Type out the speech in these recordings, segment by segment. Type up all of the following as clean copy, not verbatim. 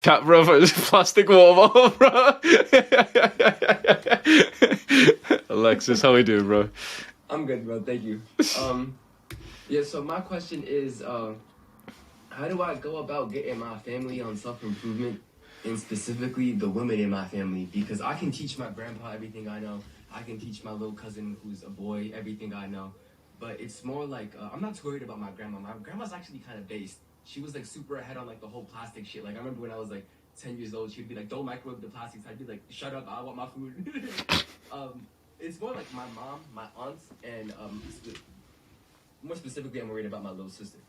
Cat bro, plastic water bottle, bro. Alexis, how we doing, bro? I'm good, bro. Thank you. Yeah. So my question is, how do I go about getting my family on self-improvement, and specifically the women in my family? Because I can teach my grandpa everything I know. I can teach my little cousin who's a boy everything I know. But it's more like I'm not too worried about my grandma. My grandma's actually kind of based. She was like super ahead on like the whole plastic shit. Like I remember when I was like 10 years old, she'd be like, "Don't microwave the plastics." I'd be like, "Shut up! I want my food." It's more like my mom, my aunts, and more specifically, I'm worried about my little sister.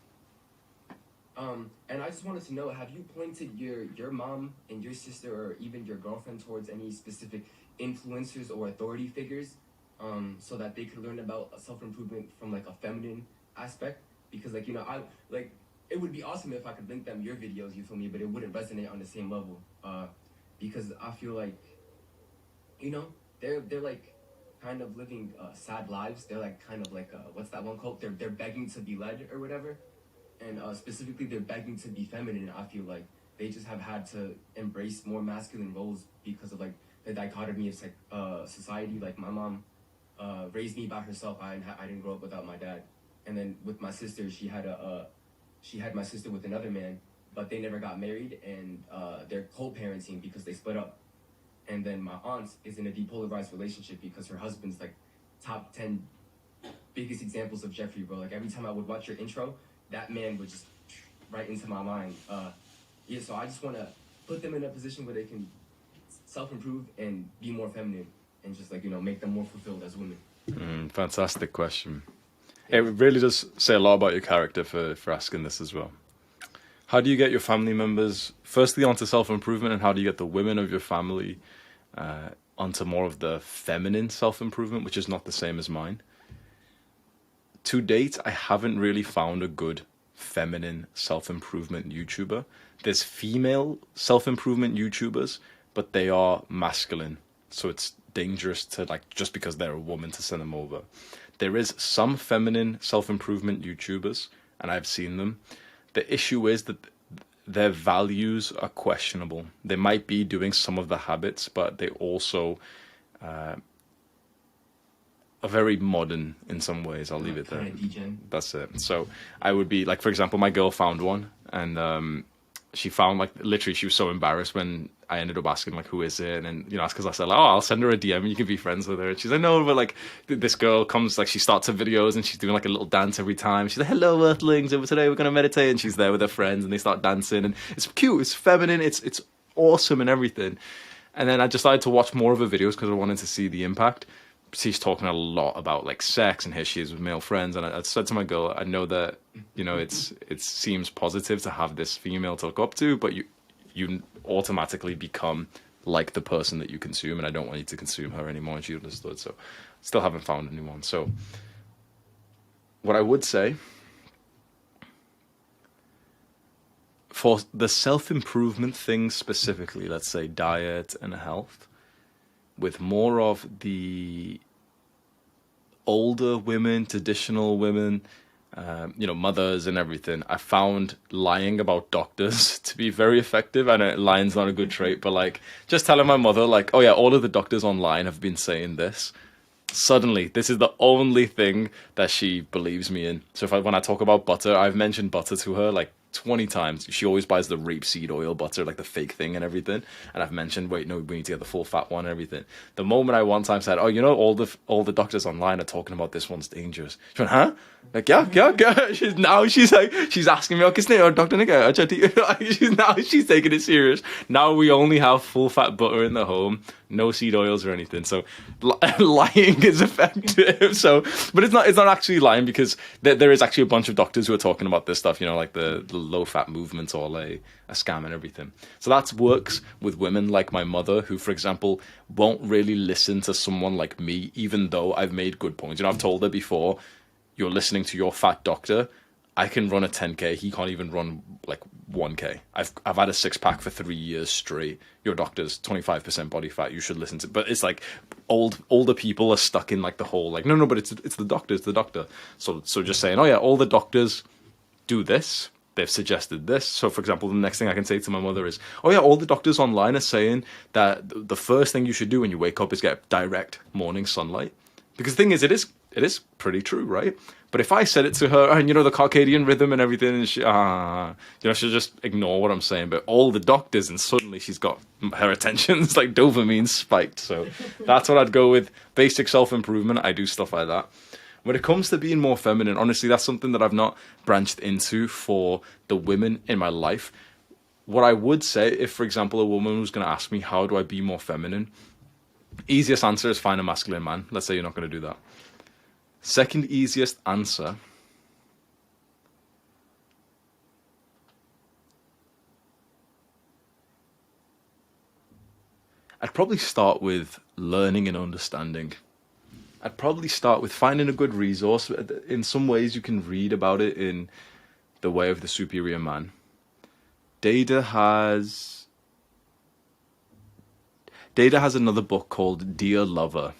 And I just wanted to know, have you pointed your mom and your sister or even your girlfriend towards any specific influencers or authority figures, so that they could learn about self-improvement from like a feminine aspect? Because like, I like, it would be awesome if I could link them your videos, you feel me, but it wouldn't resonate on the same level. Because I feel like, they're like kind of living sad lives. They're like kind of like what's that one quote? They're begging to be led or whatever, and specifically they're begging to be feminine. I feel like they just have had to embrace more masculine roles because of like the dichotomy of society. Like my mom raised me by herself. I didn't grow up without my dad, and then with my sister, she had my sister with another man, but they never got married, and they're co-parenting because they split up. And then my aunt is in a depolarized relationship because her husband's like top 10 biggest examples of Jeffrey, bro. Like every time I would watch your intro, that man would just right into my mind. Yeah, so I just want to put them in a position where they can self-improve and be more feminine and just like, make them more fulfilled as women. Fantastic question. It really does say a lot about your character for asking this as well. How do you get your family members, firstly, onto self-improvement, and how do you get the women of your family onto more of the feminine self-improvement, which is not the same as mine? To date, I haven't really found a good feminine self-improvement YouTuber. There's female self-improvement YouTubers, but they are masculine, so it's dangerous to, like, just because they're a woman, to send them over. There is some feminine self-improvement YouTubers, and I've seen them. The issue is that their values are questionable. They might be doing some of the habits, but they also are very modern in some ways. I'll leave it there. That's it. So I would be like, for example, my girl found one, and she found, like, literally, she was so embarrassed when I ended up asking, like, who is it? And, that's because I said, like, oh, I'll send her a DM and you can be friends with her. And she's like, no, but, like, this girl comes, like, she starts her videos and she's doing, like, a little dance every time. She's like, hello, Earthlings, and today we're going to meditate. And she's there with her friends and they start dancing. And it's cute, it's feminine, it's awesome and everything. And then I decided to watch more of her videos because I wanted to see the impact. She's talking a lot about, like, sex, and here she is with male friends. And I said to my girl, I know that, it seems positive to have this female to look up to, but you automatically become like the person that you consume, and I don't want you to consume her anymore. And she understood. So still haven't found anyone. So what I would say, for the self-improvement things specifically, let's say diet and health, with more of the older women, traditional women, mothers and everything, I found lying about doctors to be very effective. I know lying's not a good trait, but, like, just telling my mother, like, oh yeah, all of the doctors online have been saying this. Suddenly, this is the only thing that she believes me in. So when I talk about butter, I've mentioned butter to her, like, 20 times. She always buys the rapeseed oil butter, like the fake thing and everything. And I've mentioned, wait, no, we need to get the full fat one and everything. The moment I one time said, oh, all the doctors online are talking about this one's dangerous. She went, huh? Like, yeah. She's like, she's asking me, okay, Dr. Nika, she's taking it serious. Now we only have full fat butter in the home, no seed oils or anything. So lying is effective. So, but it's not actually lying, because there is actually a bunch of doctors who are talking about this stuff, like the low fat movement, all a scam and everything. So that works with women like my mother, who, for example, won't really listen to someone like me, even though I've made good points. I've told her before, you're listening to your fat doctor. I can run a 10K. He can't even run like 1K. I've had a 6-pack for 3 years straight. Your doctor's 25% body fat. You should listen to. But it's like older people are stuck in like the whole no, but it's the doctor. It's the doctor. So just saying, oh yeah, all the doctors do this. they've suggested this. So, for example, the next thing I can say to my mother is, oh yeah, all the doctors online are saying that the first thing you should do when you wake up is get direct morning sunlight. Because the thing is, it is pretty true, right? But if I said it to her, and the circadian rhythm and everything, and she'll just ignore what I'm saying. But all the doctors, and suddenly she's got her attention's like dopamine spiked. So that's what I'd go with. Basic self-improvement. I do stuff like that. When it comes to being more feminine, honestly, that's something that I've not branched into for the women in my life. What I would say, if, for example, a woman was going to ask me, how do I be more feminine? Easiest answer is find a masculine man. Let's say you're not going to do that. Second easiest answer, I'd probably start with learning and understanding. I'd probably start with finding a good resource. In some ways, you can read about it in The Way of the Superior Man. Data has another book called Dear Lover.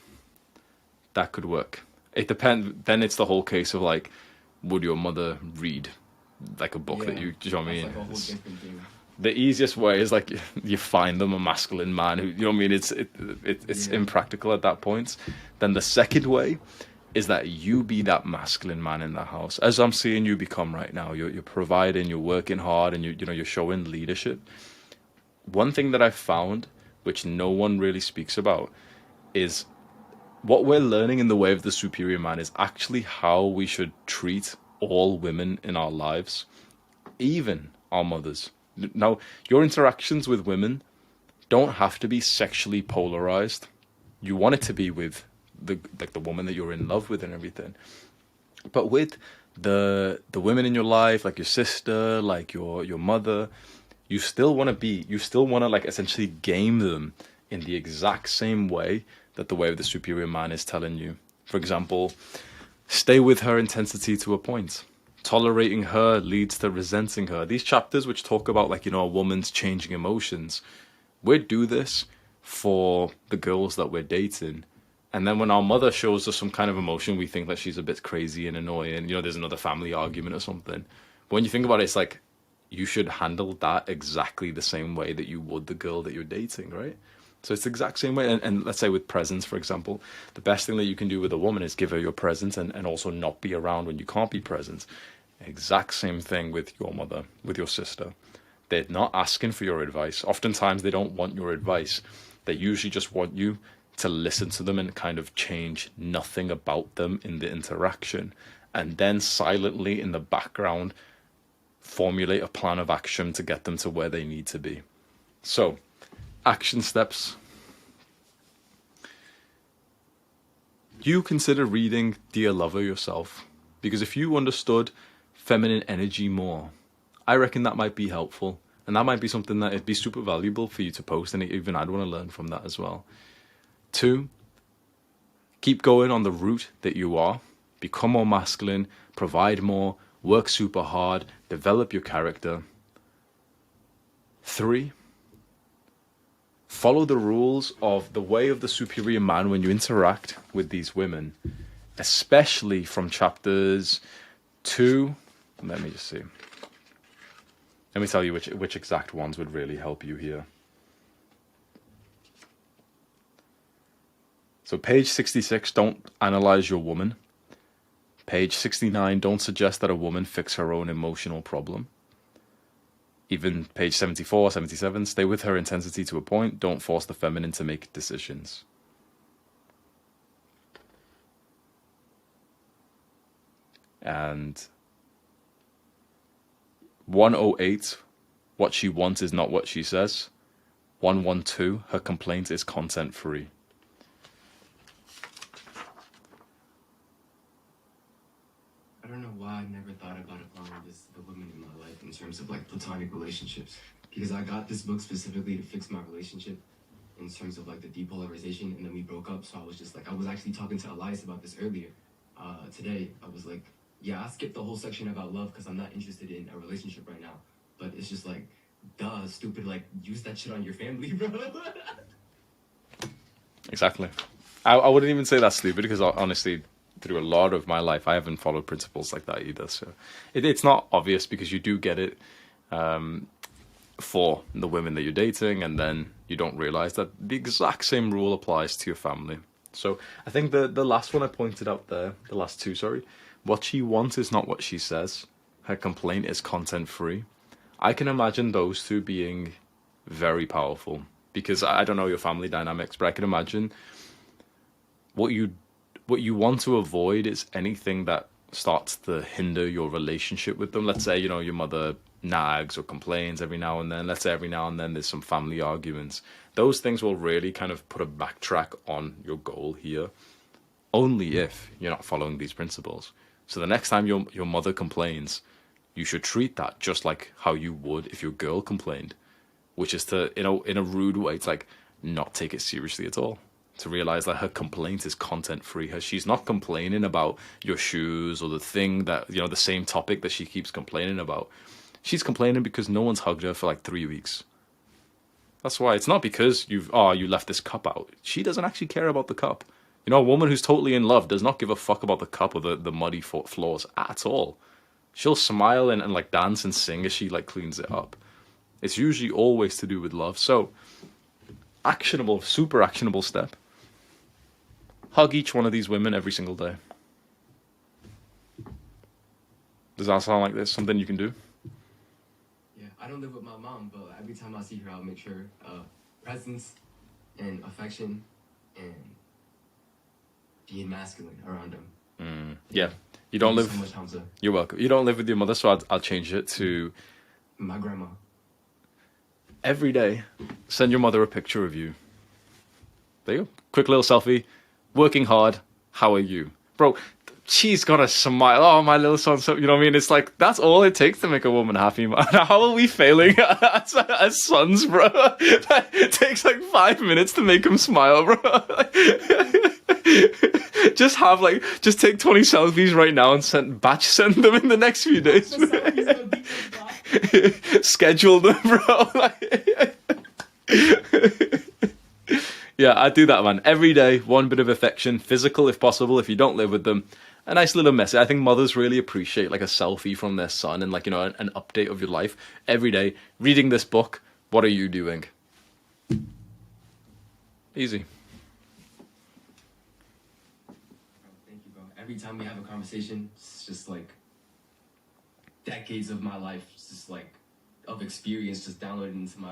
That could work. It depends. Then it's the whole case of like, would your mother read like a book that do you know what I mean? Like a whole different thing. The easiest way is like you find them a masculine man who, you know what I mean? It's impractical at that point. Then the second way is that you be that masculine man in the house, as I'm seeing you become right now. You're providing, you're working hard, and you're showing leadership. One thing that I've found, which no one really speaks about, is what we're learning in The Way of the Superior Man is actually how we should treat all women in our lives, even our mothers. Now, your interactions with women don't have to be sexually polarized. You want it to be with the woman that you're in love with and everything. But with the women in your life, like your sister, like your mother, you still want to like essentially game them in the exact same way that The Way of the Superior Man is telling you. For example, stay with her intensity to a point. Tolerating her leads to resenting her. These chapters which talk about like, a woman's changing emotions, we do this for the girls that we're dating. And then when our mother shows us some kind of emotion, we think that she's a bit crazy and annoying. There's another family argument or something. But when you think about it, it's like you should handle that exactly the same way that you would the girl that you're dating, right? So it's the exact same way. And let's say with presents, for example, the best thing that you can do with a woman is give her your presents and also not be around when you can't be present. Exact same thing with your mother, with your sister. They're not asking for your advice. Oftentimes they don't want your advice. They usually just want you to listen to them and kind of change nothing about them in the interaction. And then silently in the background, formulate a plan of action to get them to where they need to be. So, action steps. You consider reading Dear Lover yourself, because if you understood feminine energy more, I reckon that might be helpful, and that might be something that it'd be super valuable for you to post, and even I'd want to learn from that as well. 2, keep going on the route that you are. Become more masculine, provide more, work super hard, develop your character. 3, follow the rules of The Way of the Superior Man when you interact with these women, especially from chapters 2. Let me just see. Let me tell you which exact ones would really help you here. So page 66, don't analyze your woman. Page 69, don't suggest that a woman fix her own emotional problem. Even page 74, 77, stay with her intensity to a point. Don't force the feminine to make decisions. And 108, what she wants is not what she says. 112, her complaint is content free. I don't know why I never thought about applying this to the women in my life in terms of like platonic relationships, because I got this book specifically to fix my relationship in terms of like the depolarization, and then we broke up. So I was just like, I was actually talking to Elias about this earlier today. I was like, yeah, I skipped the whole section about love because I'm not interested in a relationship right now. But it's just like, duh, stupid, like, use that shit on your family, bro. Exactly. I wouldn't even say that's stupid, because honestly, through a lot of my life, I haven't followed principles like that either. So it's not obvious because you do get it for the women that you're dating, and then you don't realize that the exact same rule applies to your family. So I think the last one I pointed out there, the last two, sorry, what she wants is not what she says. Her complaint is content free. I can imagine those two being very powerful because I don't know your family dynamics, but I can imagine what you want to avoid is anything that starts to hinder your relationship with them. Let's say, you know, your mother nags or complains every now and then. Let's say every now and then there's some family arguments. Those things will really kind of put a backtrack on your goal here, only if you're not following these principles. So the next time your mother complains, you should treat that just like how you would if your girl complained, which is to, you know, in a rude way, it's like not take it seriously at all. To realize that her complaint is content free. She's not complaining about your shoes or the thing that, you know, the same topic that she keeps complaining about. She's complaining because no one's hugged her for like 3 weeks. That's why. It's not because you left this cup out. She doesn't actually care about the cup. You know, a woman who's totally in love does not give a fuck about the cup or the muddy floors at all. She'll smile and like dance and sing as she like cleans it up. It's usually always to do with love. So, actionable, super actionable step. Hug each one of these women every single day. Does that sound like this? Something you can do? Yeah, I don't live with my mom, but every time I see her, I'll make sure presence and affection and being masculine around them. Yeah. You don't live. So much, Hamza. You're welcome. You don't live with your mother, so I'll change it to My grandma. every day. Send your mother a picture of you. There you go. Quick little selfie. Working hard. How are you, bro? She's got a smile. Oh, my little son. So you know what I mean? It's like that's all it takes to make a woman happy, man. How are we failing as sons, bro? It takes like 5 minutes to make him smile, bro. Just take 20 selfies right now and send them in the next few days. Schedule them, bro. Yeah, I do that, man. Every day, one bit of affection, physical if possible, if you don't live with them. A nice little message. I think mothers really appreciate like a selfie from their son and like, you know, an update of your life. Every day, reading this book, what are you doing? Easy. Thank you, bro. Every time we have a conversation, it's just like decades of my life, just like of experience just downloaded into my